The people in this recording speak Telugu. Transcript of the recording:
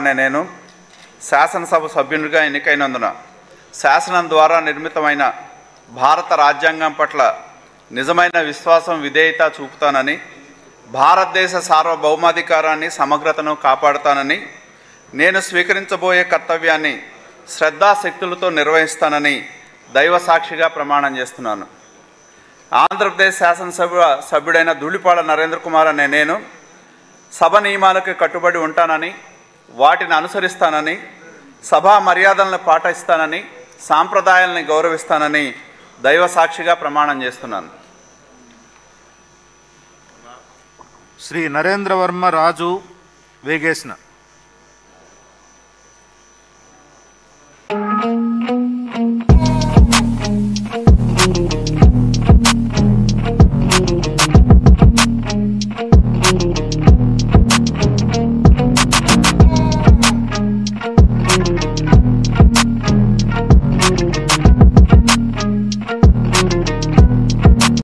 నేను శాసనసభ సభ్యునిగా ఎన్నికైనందున శాసనం ద్వారా నిర్మితమైన భారత రాజ్యాంగం పట్ల నిజమైన విశ్వాసం విధేయత చూపుతానని, భారతదేశ సార్వభౌమాధికారాన్ని సమగ్రతను కాపాడుతానని, నేను స్వీకరించబోయే కర్తవ్యాన్ని శ్రద్ధాశక్తులతో నిర్వహిస్తానని దైవ సాక్షిగా ప్రమాణం చేస్తున్నాను. ఆంధ్రప్రదేశ్ శాసనసభ సభ్యుడైన ధూళిపాడ నరేంద్ర కుమార్ అనే నేను సభ నియమాలకు కట్టుబడి ఉంటానని, వాటిని అనుసరిస్తానని, సభా మర్యాదలను పాటిస్తానని, సాంప్రదాయాలను గౌరవిస్తానని దైవ సాక్షిగా ప్రమాణం చేస్తున్నాను. శ్రీ నరేంద్ర వర్మ రాజు వేగేశ్న.